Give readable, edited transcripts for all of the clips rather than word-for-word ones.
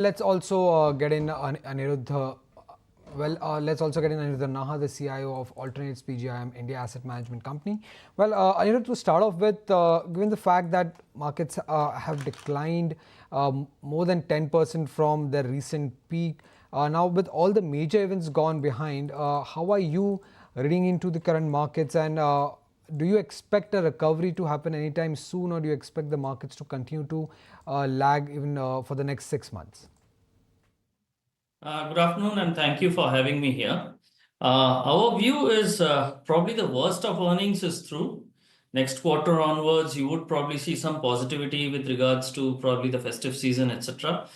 Let's also get in Aniruddha. Let's also get in Aniruddha Naha, the CIO of Alternates PGIM India Asset Management Company. Well, Aniruddha, to start off with, given the fact that markets have declined more than 10% from their recent peak, now with all the major events gone behind, how are you reading into the current markets, and do you expect a recovery to happen anytime soon, or do you expect the markets to continue to lag even for the next 6 months? Good afternoon, and thank you for having me here. Our view is probably the worst of earnings is through. Next quarter onwards, you would probably see some positivity with regards to probably the festive season, etc.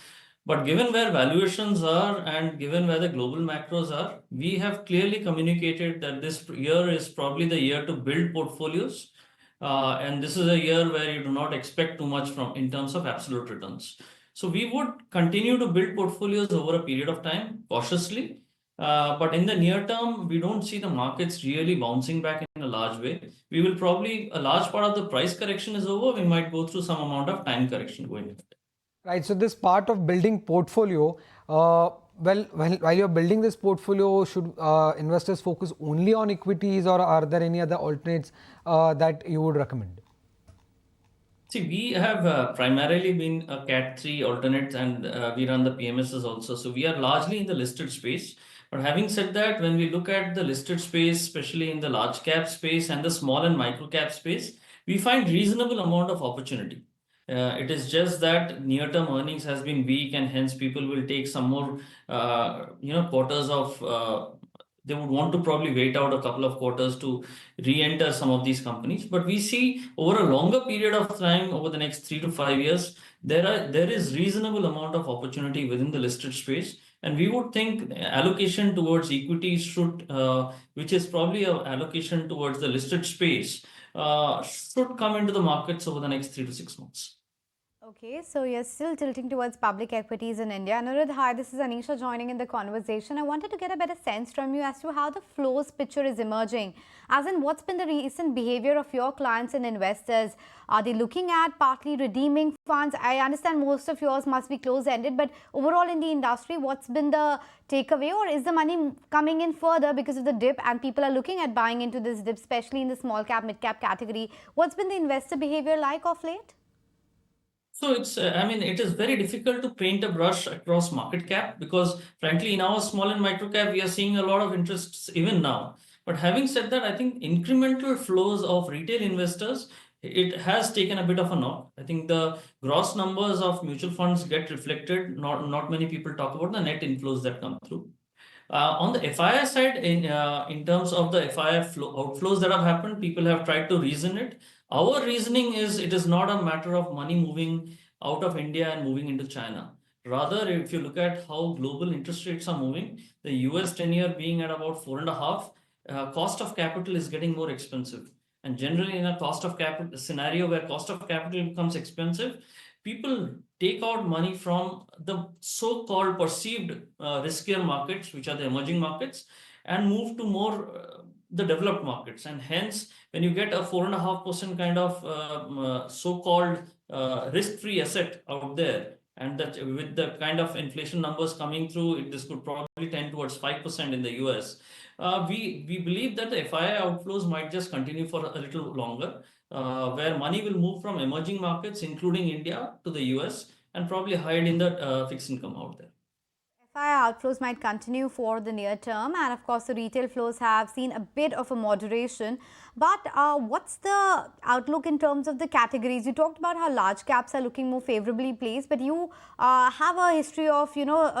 But given where valuations are and given where the global macros are, we have clearly communicated that this year is probably the year to build portfolios. And this is a year where you do not expect too much from in terms of absolute returns. So we would continue to build portfolios over a period of time cautiously. But in the near term, we don't see the markets really bouncing back in a large way. We will probably, a large part of the price correction is over. We might go through some amount of time correction going ahead. Right. So this part of building portfolio, while you're building this portfolio, should investors focus only on equities, or are there any other alternates that you would recommend? See, we have primarily been a Cat 3 alternate, and we run the PMSs also. So we are largely in the listed space. But having said that, when we look at the listed space, especially in the large cap space and the small and micro cap space, we find reasonable amount of opportunity. It is just that near-term earnings has been weak, and hence people will take some more, quarters of. They would want to probably wait out a couple of quarters to re-enter some of these companies. But we see over a longer period of time, over the next 3 to 5 years, there is reasonable amount of opportunity within the listed space, and we would think allocation towards equities should, which is probably a allocation towards the listed space, should come into the markets over the next 3 to 6 months. Okay, so you're still tilting towards public equities in India. Aniruddha, hi, this is Anisha joining in the conversation. I wanted to get a better sense from you as to how the flows picture is emerging. As in, what's been the recent behavior of your clients and investors? Are they looking at partly redeeming funds? I understand most of yours must be close-ended, but overall in the industry, what's been the takeaway, or is the money coming in further because of the dip and people are looking at buying into this dip, especially in the small cap, mid cap category? What's been the investor behavior like of late? So it is very difficult to paint a brush across market cap because, frankly, in our small and micro cap, we are seeing a lot of interests even now. But having said that, I think incremental flows of retail investors, it has taken a bit of a knock. I think the gross numbers of mutual funds get reflected. Not many people talk about the net inflows that come through. On the FII side, in terms of the FII outflows that have happened, people have tried to reason it. Our reasoning is it is not a matter of money moving out of India and moving into China. Rather, if you look at how global interest rates are moving, the US 10-year being at about 4.5, cost of capital is getting more expensive. And generally, in a cost of capital scenario where cost of capital becomes expensive, people take out money from the so-called perceived riskier markets, which are the emerging markets, and move to more the developed markets. And hence, when you get a 4.5% kind of so-called risk-free asset out there, and that with the kind of inflation numbers coming through, this could probably tend towards 5% in the US. We believe that the FII outflows might just continue for a little longer, where money will move from emerging markets, including India, to the US, and probably hide in the fixed income out there. FII outflows might continue for the near term, and of course the retail flows have seen a bit of a moderation. But what's the outlook in terms of the categories? You talked about how large caps are looking more favorably placed, but you have a history of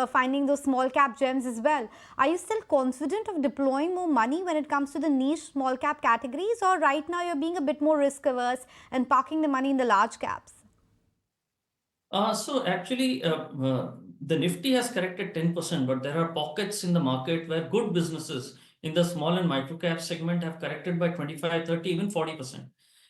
finding those small cap gems as well. Are you still confident of deploying more money when it comes to the niche small cap categories, or right now you're being a bit more risk averse and parking the money in the large caps? So actually, the Nifty has corrected 10%, but there are pockets in the market where good businesses in the small and micro cap segment have corrected by 25, 30, even 40%.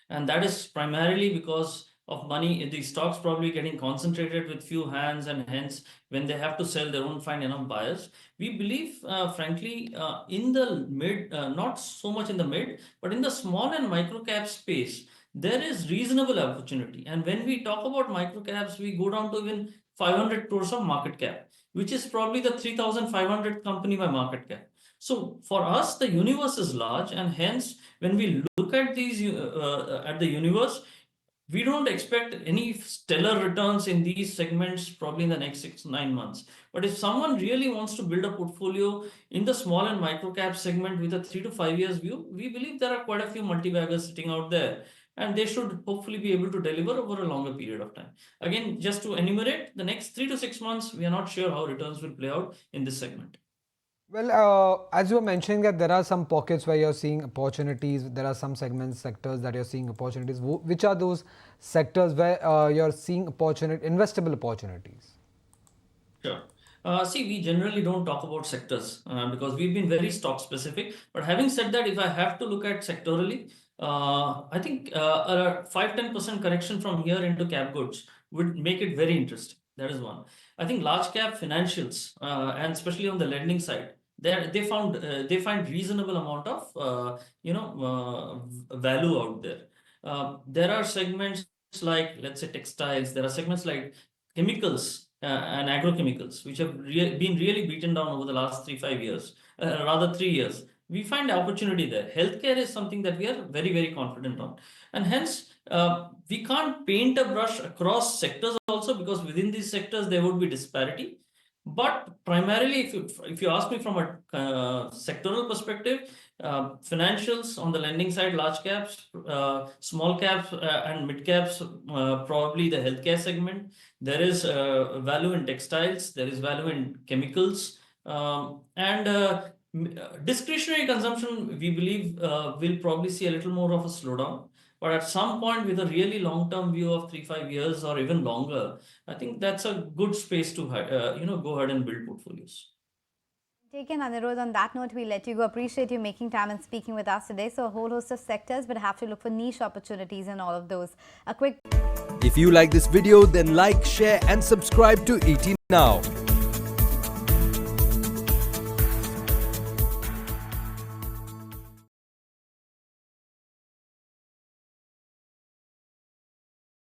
And that is primarily because of money, the stocks probably getting concentrated with few hands, and hence when they have to sell, they don't find enough buyers. We believe, frankly, in the mid, not so much in the mid, but in the small and micro cap space, there is reasonable opportunity. And when we talk about micro caps, we go down to even 500 crores of market cap, which is probably the 3,500th company by market cap. So for us, the universe is large, and hence when we look at these at the universe, we don't expect any stellar returns in these segments probably in the next 6-9 months. But if someone really wants to build a portfolio in the small and micro cap segment with a 3 to 5 years view, we believe there are quite a few multi-baggers sitting out there, and they should hopefully be able to deliver over a longer period of time. Again, just to enumerate, the next 3 to 6 months, we are not sure how returns will play out in this segment. Well, as you were mentioning that there are some pockets where you're seeing opportunities, there are some segments, sectors that you're seeing opportunities. Which are those sectors where you're seeing investable opportunities? Sure. See, we generally don't talk about sectors because we've been very stock specific. But having said that, if I have to look at sectorally, I think a 5-10% correction from here into cap goods would make it very interesting. That is one. I think large cap financials and especially on the lending side, they find reasonable amount of value out there. There are segments like, let's say, textiles. There are segments like chemicals and agrochemicals, which have been really beaten down over the last 3-5 years, rather 3 years. We find opportunity there. Healthcare is something that we are very, very confident on, and hence we can't paint a brush across sectors also, because within these sectors there would be disparity. But primarily, if you ask me from a sectoral perspective, financials on the lending side, large caps, small caps, and mid caps, probably the healthcare segment. There is value in textiles, there is value in chemicals, and discretionary consumption, we believe, will probably see a little more of a slowdown. But at some point, with a really long-term view of 3-5 years or even longer, I think that's a good space to go ahead and build portfolios. Taken, Aniruddha. On that note, we'll let you go. Appreciate you making time and speaking with us today. So a whole host of sectors, but have to look for niche opportunities in all of those. A quick. If you like this video, then like, share and subscribe to ET Now.